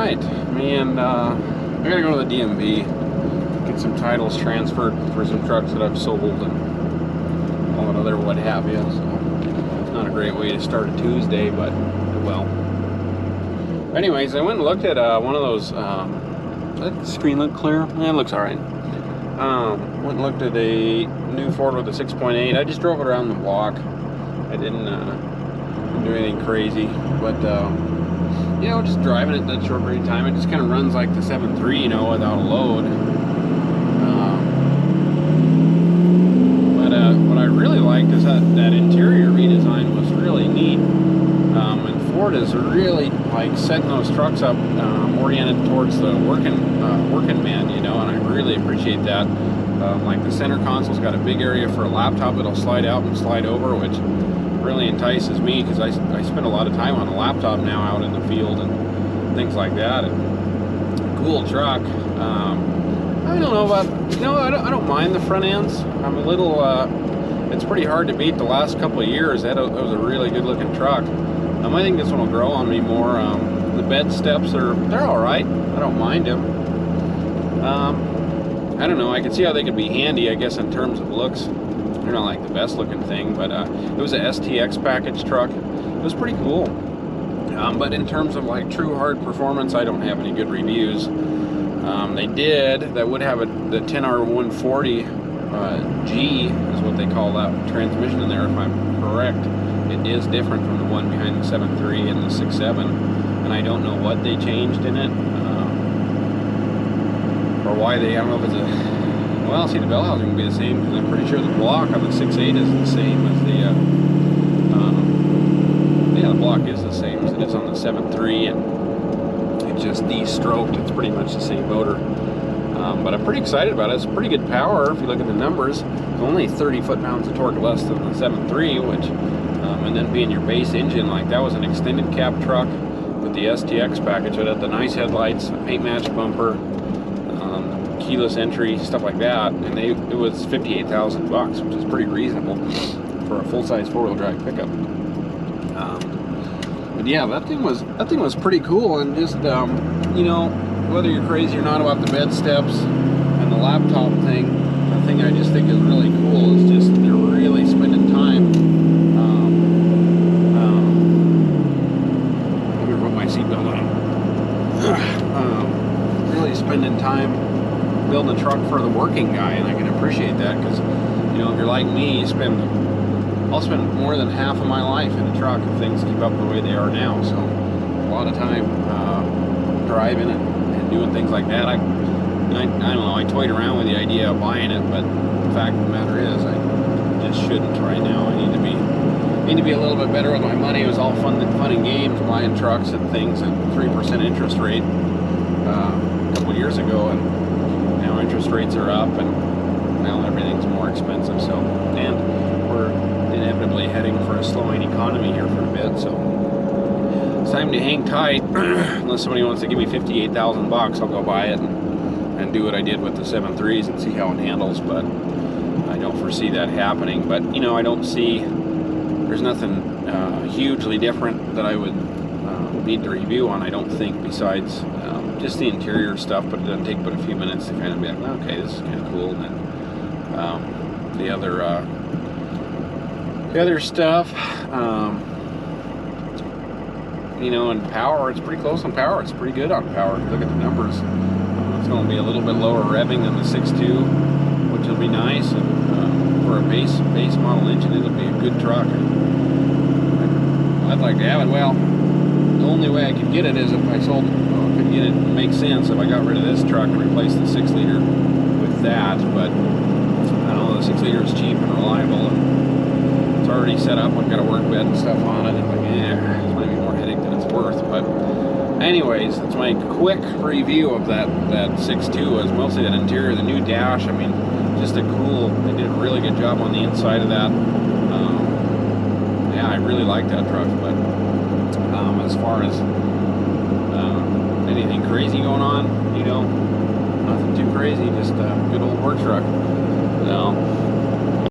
right, me and I gotta go to the DMV, get some titles transferred for some trucks that I've sold and all that other what have you. So it's not a great way to start a Tuesday, but well. Anyways, I went and looked at one of those. Does that screen look clear? Yeah, it looks all right. Went and looked at a new Ford with a 6.8. I just drove it around the block. I didn't do anything crazy, but you know, just driving it that short period of time, it just kind of runs like the 7.3, you know, without a load. But what I really liked is that interior redesign was really neat. And Ford is really like setting those trucks up oriented towards the working man, you know, and I really appreciate that. Like the center console's got a big area for a laptop that'll slide out and slide over, which really entices me because I spend a lot of time on a laptop now out in the field and things like that. And cool truck. I don't know about, you know, I don't mind the front ends. I'm a little, it's pretty hard to beat the last couple of years. That was a really good looking truck. I think this one will grow on me more. The bed steps they're all right. I don't mind them. I don't know. I can see how they could be handy, I guess, in terms of looks. They're not like the best looking thing, but it was a STX package truck. It was pretty cool. But in terms of like true hard performance, I don't have any good reviews. That would have the 10R140 G is what they call that transmission in there, if I'm correct. It is different from the one behind the 7.3 and the 6.7, and I don't know what they changed in it, or why I don't know if it's a, well, see, the bell housing would be the same, because I'm pretty sure the block on the 6.8 is the same as the, yeah, the block is the same as it is on the 7.3, and it's just de-stroked. It's pretty much the same motor. But I'm pretty excited about it. It's pretty good power if you look at the numbers. It's only 30 foot-pounds of torque less than the 7.3, which, and then being your base engine, like that was an extended cab truck with the STX package. It had the nice headlights, a paint match bumper, keyless entry, stuff like that, and it was $58,000, which is pretty reasonable for a full-size four-wheel drive pickup. But yeah, that thing was pretty cool, and just you know, whether you're crazy or not about the bed steps and the laptop thing, the thing I just think is really cool is just they're really spending time. Let me put my seatbelt on. Really spending time building a truck for the working guy, and I can appreciate that because, you know, if you're like me, I'll spend more than half of my life in a truck if things keep up the way they are now. So a lot of time driving and doing things like that. I don't know, I toyed around with the idea of buying it, but the fact of the matter is I just shouldn't right now. I need to be a little bit better with my money. It was all fun and games buying trucks and things at 3% interest rate a couple years ago, and now interest rates are up and now everything's more expensive. So, and we're inevitably heading for a slowing economy here for a bit, so it's time to hang tight. Unless somebody wants to give me $58,000, I'll go buy it and do what I did with the 7.3s and see how it handles, but I don't foresee that happening. But, you know, I don't see, there's nothing hugely different that I would need to review on, I don't think, besides just the interior stuff, but it doesn't take but a few minutes to kind of be like, okay, this is kind of cool. And then the other stuff, you know, and power, it's pretty close on power. It's pretty good on power. If you look at the numbers, it's going to be a little bit lower revving than the 6.2, which will be nice. And for a base model engine, it'll be a good truck. I'd like to have it. Well, the only way I could get it is if I sold, could get it, make sense if I got rid of this truck and replaced the 6-liter with that. But I don't know, the 6-liter is cheap and reliable, and it's already set up. I've got a work bed and stuff on it. It's like, it's might be more headache than it's worth. But anyways, that's my quick review of that 6.2. Is mostly that interior, the new dash. I mean, just a cool. They did a really good job on the inside of that. Yeah, I really like that truck. But as far as anything crazy going on, you know, nothing too crazy. Just a good old work truck. So